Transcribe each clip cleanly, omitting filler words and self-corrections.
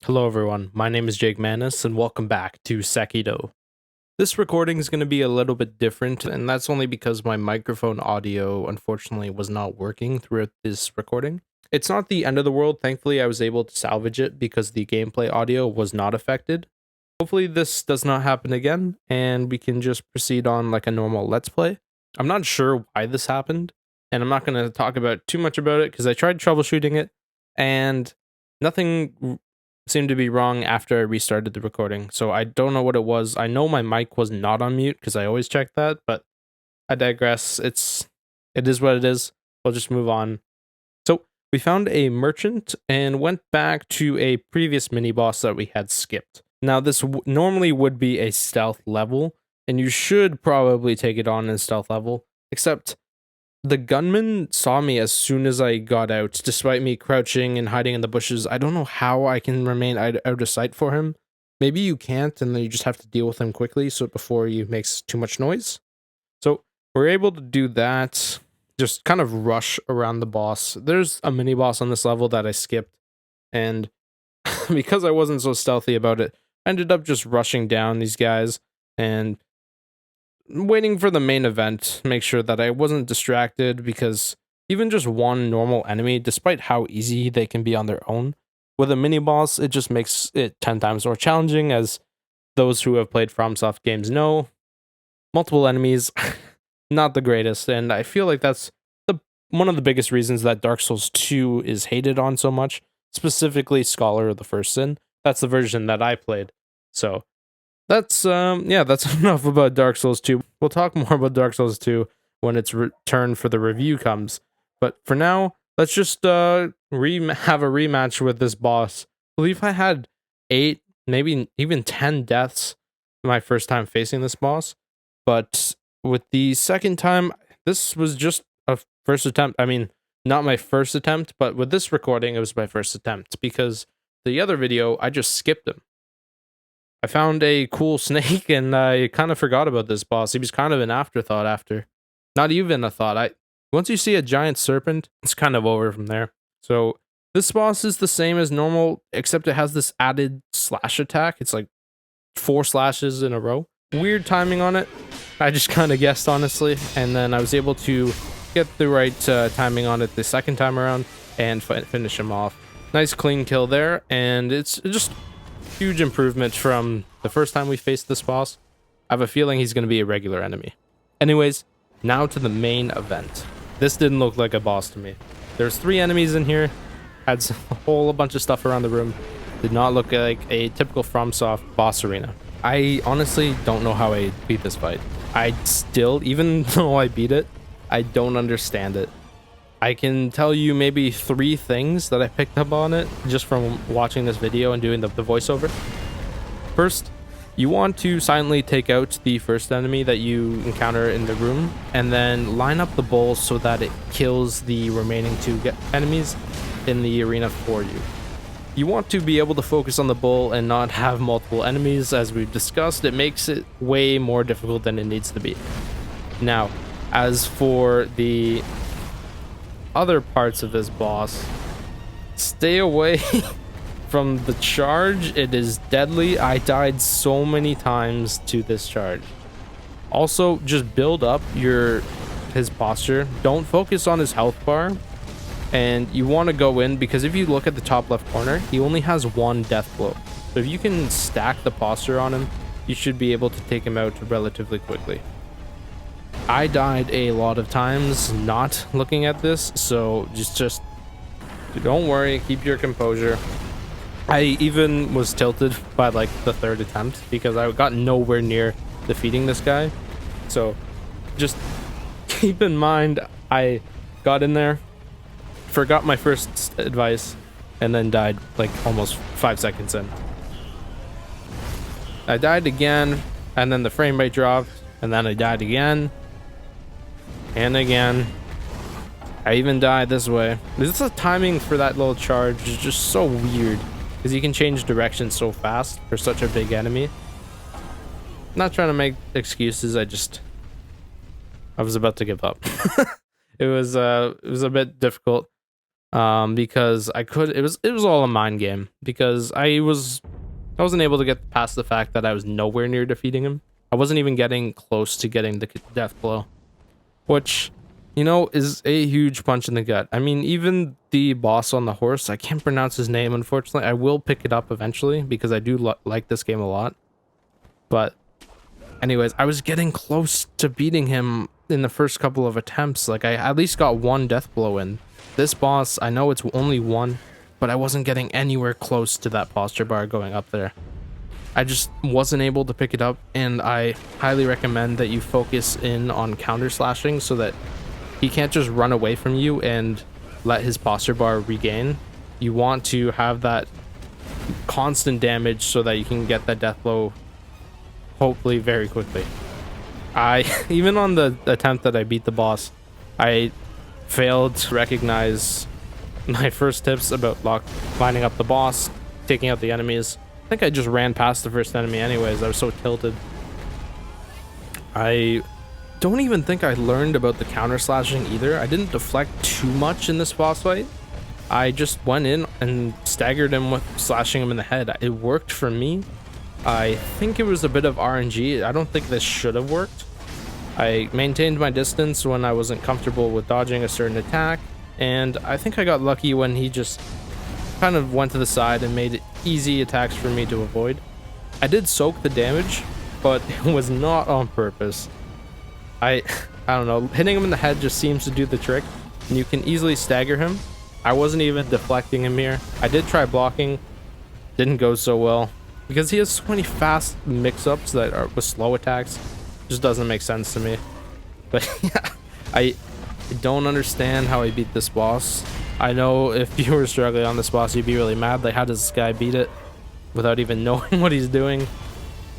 Hello everyone, my name is Jake Manis and welcome back to Sekiro. This recording is going to be a little bit different, and that's only because my microphone audio unfortunately was not working throughout this recording. It's not the end of the world, thankfully I was able to salvage it because the gameplay audio was not affected. Hopefully this does not happen again and we can just proceed on like a normal let's play. I'm not sure why this happened, and I'm not going to talk about too much about it because I tried troubleshooting it and nothing seemed to be wrong after I restarted the recording. So I don't know what it was. I know my mic was not on mute because I always check that, but I digress. It is what it is. We'll just move on. So we found a merchant and went back to a previous mini boss that we had skipped. Now this normally would be a stealth level, and you should probably take it on in stealth level, except the gunman saw me as soon as I got out, despite me crouching and hiding in the bushes. I don't know how I can remain out of sight for him. Maybe you can't, and then you just have to deal with him quickly so before he makes too much noise. So we're able to do that, just kind of rush around the boss. There's a mini boss on this level that I skipped, and because I wasn't so stealthy about it, I ended up just rushing down these guys and waiting for the main event, make sure that I wasn't distracted, because even just one normal enemy, despite how easy they can be on their own, with a mini boss, it just makes it 10 times more challenging. As those who have played FromSoft games know, multiple enemies, not the greatest, and I feel like that's one of the biggest reasons that Dark Souls 2 is hated on so much, specifically Scholar of the First Sin. That's the version that I played. So that's that's enough about Dark Souls 2. We'll talk more about Dark Souls 2 when its turn for the review comes. But for now, let's just have a rematch with this boss. I believe I had 8, maybe even 10 deaths my first time facing this boss. But with the second time, this was just a first attempt. I mean, not my first attempt, but with this recording, it was my first attempt, because the other video, I just skipped him. I found a cool snake and I kind of forgot about this boss. He was kind of an afterthought after. Not even a thought. Once you see a giant serpent, it's kind of over from there. So this boss is the same as normal, except it has this added slash attack. It's like 4 slashes in a row. Weird timing on it. I just kind of guessed, honestly, and then I was able to get the right timing on it the second time around and finish him off. Nice clean kill there, and it's just huge improvement from the first time we faced this boss. I have a feeling he's going to be a regular enemy. Anyways, now to the main event. This didn't look like a boss to me. There's 3 enemies in here, had a whole bunch of stuff around the room. Did not look like a typical FromSoft boss arena. I honestly don't know how I beat this fight. I still, even though I beat it, I don't understand it. I can tell you maybe 3 things that I picked up on it just from watching this video and doing the voiceover. First, you want to silently take out the first enemy that you encounter in the room, and then line up the bowl so that it kills the remaining 2 enemies in the arena for you. You want to be able to focus on the bull and not have multiple enemies. As we've discussed, it makes it way more difficult than it needs to be. Now, as for the other parts of this boss, stay away from the charge. It is deadly. I died so many times to this charge. Also, just build up his posture. Don't focus on his health bar, and you want to go in, because if you look at the top left corner, he only has 1 death blow. So if you can stack the posture on him, you should be able to take him out relatively quickly. I died a lot of times not looking at this, so just don't worry, keep your composure. I even was tilted by like the 3rd attempt because I got nowhere near defeating this guy. So just keep in mind, I got in there, forgot my first advice, and then died like almost 5 seconds in. I died again, and then the frame rate dropped, and then I died again. And again, I even died this way. The timing for that little charge is just so weird, because you can change direction so fast for such a big enemy. I'm not trying to make excuses, I was about to give up. It was a bit difficult. because it was all a mind game, because I wasn't able to get past the fact that I was nowhere near defeating him. I wasn't even getting close to getting the death blow, which, you know, is a huge punch in the gut. I mean, even the boss on the horse, I can't pronounce his name, unfortunately. I will pick it up eventually because I do like this game a lot. But anyways, I was getting close to beating him in the first couple of attempts. Like, I at least got one death blow in. This boss, I know it's only one, but I wasn't getting anywhere close to that posture bar going up there. I just wasn't able to pick it up, and I highly recommend that you focus in on counter slashing so that he can't just run away from you and let his posture bar regain. You want to have that constant damage so that you can get that death blow hopefully very quickly. Even on the attempt that I beat the boss, I failed to recognize my first tips about lining up the boss, taking out the enemies. I think I just ran past the first enemy anyways. I was so tilted. I don't even think I learned about the counter slashing either. I didn't deflect too much in this boss fight. I just went in and staggered him with slashing him in the head. It worked for me. I think it was a bit of RNG. I don't think this should have worked. I maintained my distance when I wasn't comfortable with dodging a certain attack, and I think I got lucky when he just kind of went to the side and made easy attacks for me to avoid. I did soak the damage, but it was not on purpose. I don't know, hitting him in the head just seems to do the trick, and you can easily stagger him. I wasn't even deflecting him here. I did try blocking, didn't go so well, because he has so many fast mix-ups that are with slow attacks. Just doesn't make sense to me. But yeah, I don't understand how I beat this boss. I know if you were struggling on this boss, you'd be really mad. Like, how does this guy beat it without even knowing what he's doing?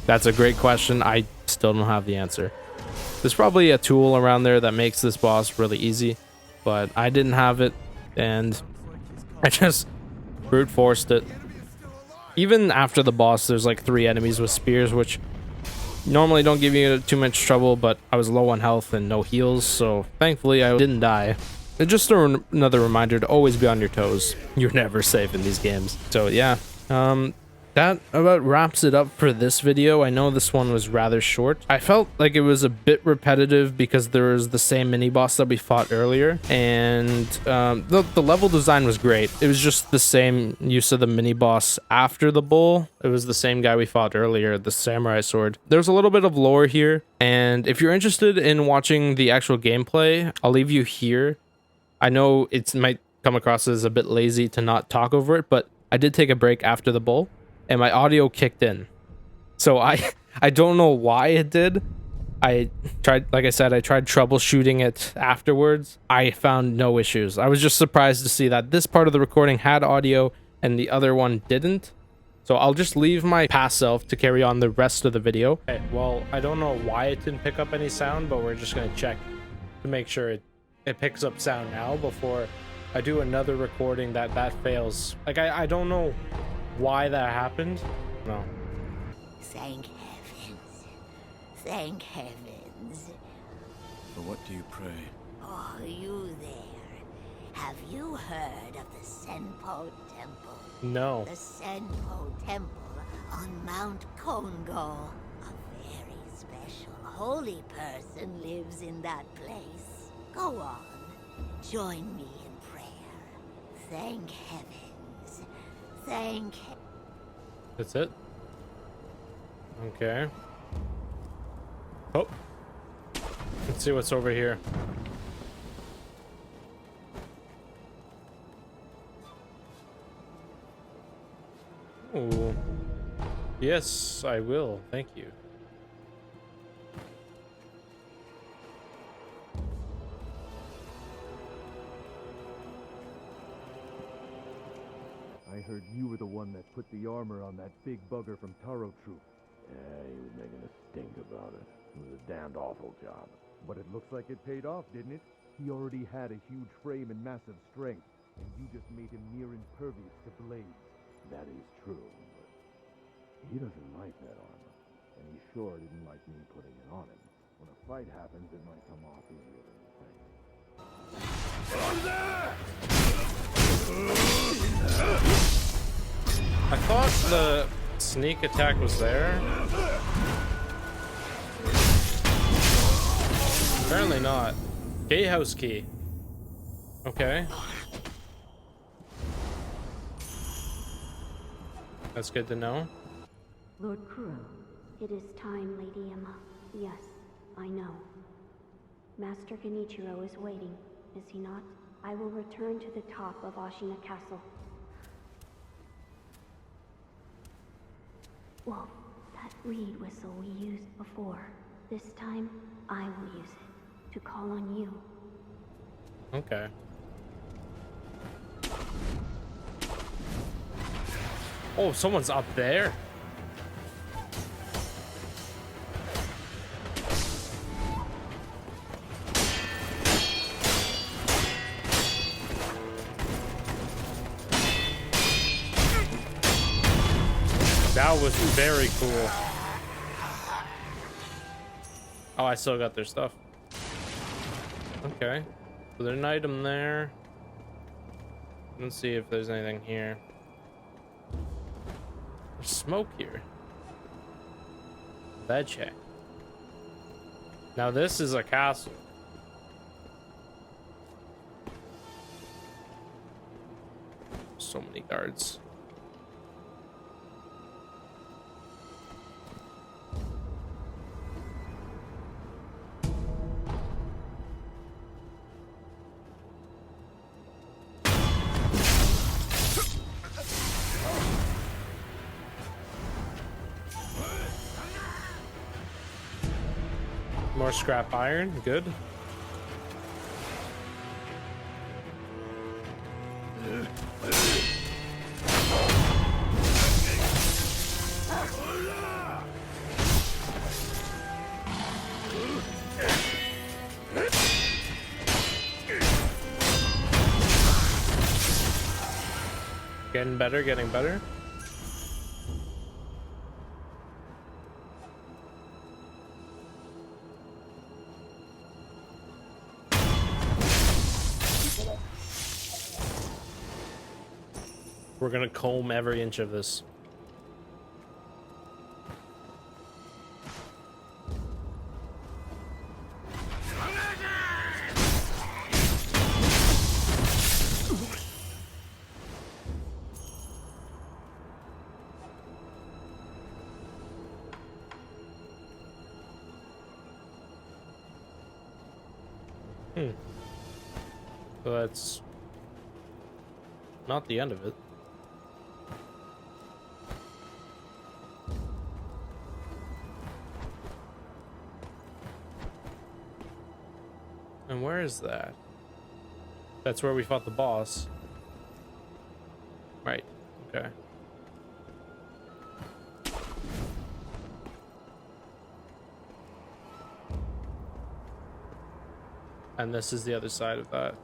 That's a great question. I still don't have the answer. There's probably a tool around there that makes this boss really easy, but I didn't have it, and I just brute forced it. Even after the boss, there's like 3 enemies with spears, which normally don't give you too much trouble, but I was low on health and no heals, so thankfully I didn't die. And just another reminder to always be on your toes. You're never safe in these games. So yeah, that about wraps it up for this video. I know this one was rather short. I felt like it was a bit repetitive because there was the same mini boss that we fought earlier, and the level design was great. It was just the same use of the mini boss after the bull. It was the same guy we fought earlier, the samurai sword. There's a little bit of lore here, and if you're interested in watching the actual gameplay, I'll leave you here. I know it might come across as a bit lazy to not talk over it, but I did take a break after the bull, and my audio kicked in. So I don't know why it did. I tried, like I said, I tried troubleshooting it afterwards. I found no issues. I was just surprised to see that this part of the recording had audio and the other one didn't. So I'll just leave my past self to carry on the rest of the video. Okay, well, I don't know why it didn't pick up any sound, but we're just gonna check to make sure it picks up sound now before I do another recording that fails. Like, I don't know why that happened. No. Thank heavens. Thank heavens. For what do you pray? Oh, you there. Have you heard of the Senpo Temple? No. The Senpo Temple on Mount Kongo. A very special holy person lives in that place. Go on. Join me in prayer. Thank heavens. Thank he- That's it? Okay. Oh. Let's see what's over here. Ooh. Yes, I will. Thank you. I heard you were the one that put the armor on that big bugger from Taro Troop. Yeah, he was making a stink about it. It was a damned awful job. But it looks like it paid off, didn't it? He already had a huge frame and massive strength, and you just made him near impervious to blades. That is true, but he doesn't like that armor. And he sure didn't like me putting it on him. When a fight happens, it might come off easier than you think. I thought the sneak attack was there. Apparently not. Gatehouse key. Okay. That's good to know. Lord Kuro. It is time, Lady Emma. Yes, I know. Master Genichiro is waiting, is he not? I will return to the top of Ashina Castle. Wolf, that reed whistle we used before. This time, I will use it to call on you. Okay. Oh, someone's up there. That was very cool. Oh, I still got their stuff. Okay. So there's an item there. Let's see if there's anything here. There's smoke here. Bed check. Now this is a castle. So many guards. More scrap iron, good. Getting better, getting better. We're gonna comb every inch of this. So that's not the end of it. And where is that? That's where we fought the boss. Right. Okay. And this is the other side of that.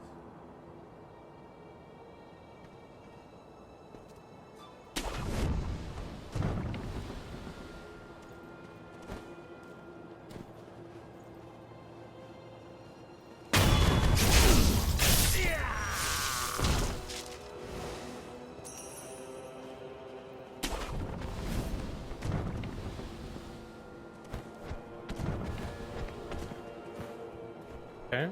Okay.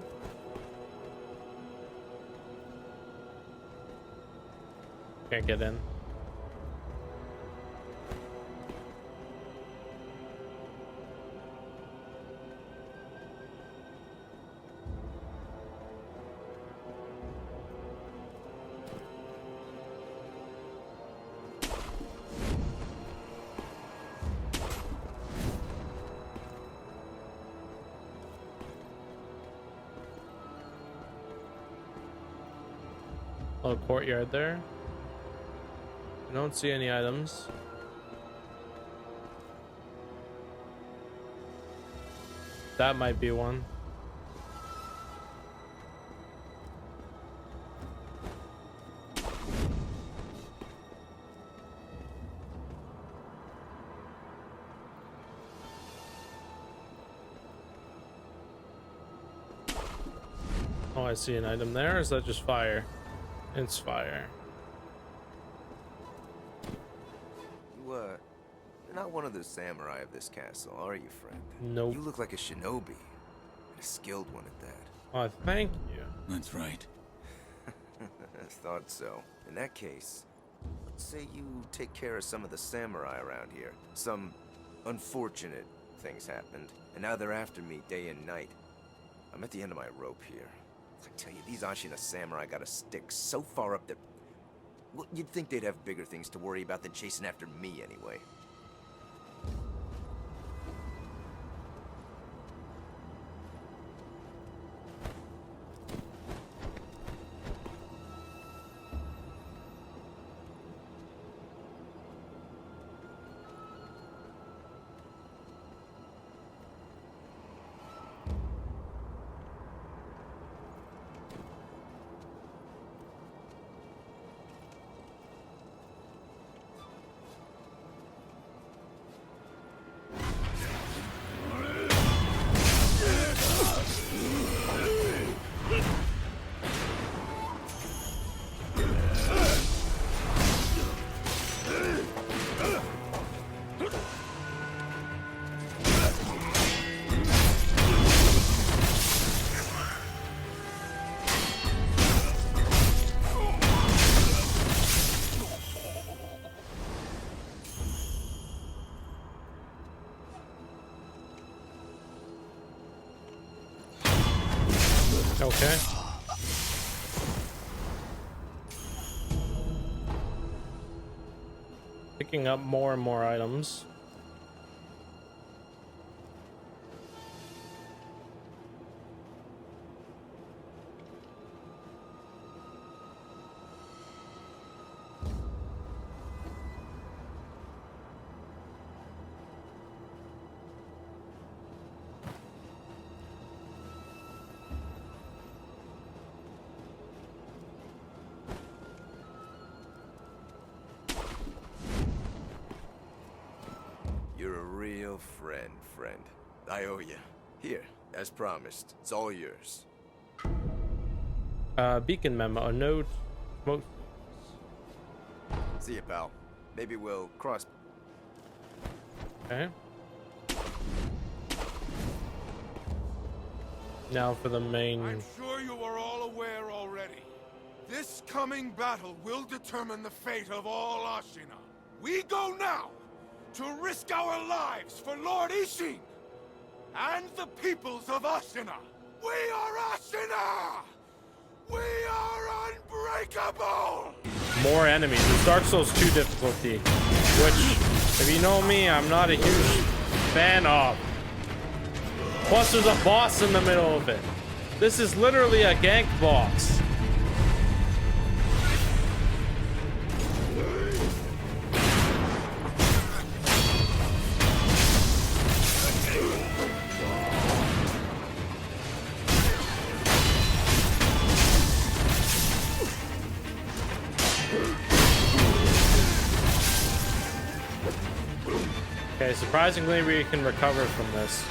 Can't get in. Little courtyard there. I don't see any items. That might be one. Oh, I see an item there. Or is that just fire? It's fire. You're not one of the samurai of this castle, are you, friend? Nope. You look like a shinobi, and a skilled one at that. Oh, thank you. That's right. I thought so. In that case, let's say you take care of some of the samurai around here. Some unfortunate things happened, and now they're after me day and night. I'm at the end of my rope here. I tell you, these Ashina samurai got a stick so far up that... Well, you'd think they'd have bigger things to worry about than chasing after me anyway. Okay. Picking up more and more items. You're a real friend. I owe you. Here, as promised, it's all yours. Beacon memo, a note. Smoke. See you, pal. Maybe we'll cross... Okay. Now for the main. I'm sure you are all aware already. This coming battle will determine the fate of all Ashina. We go now to risk our lives for Lord Ishin and the peoples of Ashina. We are Ashina! We are unbreakable! More enemies. It's Dark Souls 2 difficulty, which, if you know me, I'm not a huge fan of. Plus, there's a boss in the middle of it. This is literally a gank boss. Okay, surprisingly, we can recover from this.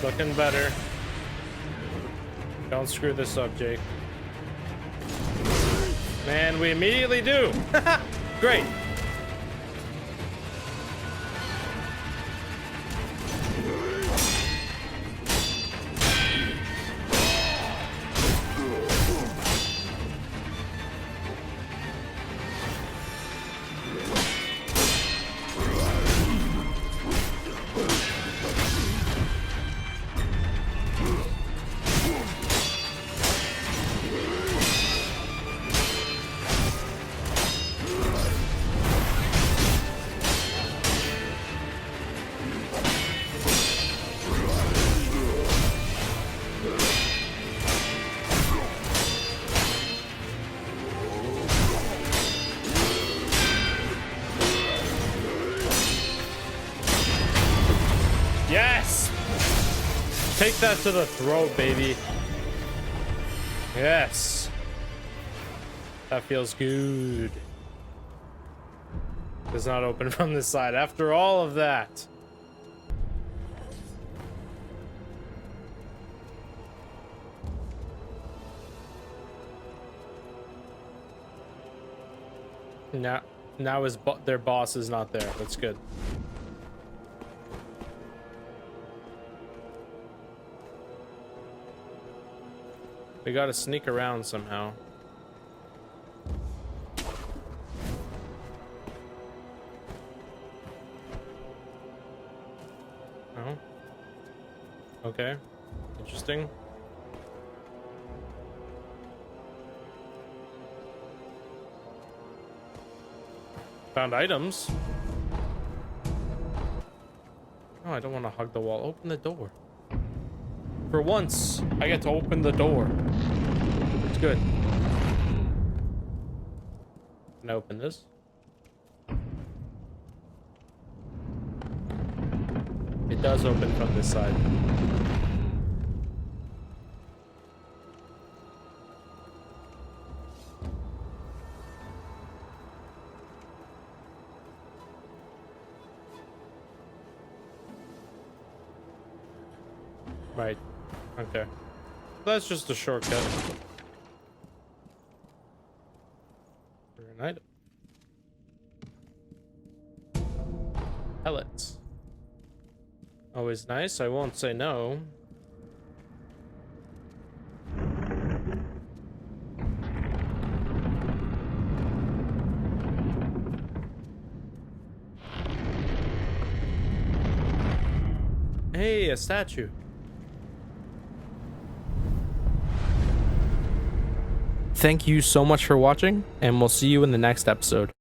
Looking better. Don't screw this up, Jake. Man, we immediately do. Great. that to the throat, baby. Yes. That feels good. Does not open from this side after all of that. Now their boss is not there. That's good. We gotta sneak around somehow. Oh. Okay. Interesting. Found items. No, I don't want to hug the wall. Open the door. For once, I get to open the door. It's good. Can I open this? It does open from this side. Right. Okay. That's just a shortcut. For an item. Pellets. Always nice. I won't say no. Hey, a statue. Thank you so much for watching, and we'll see you in the next episode.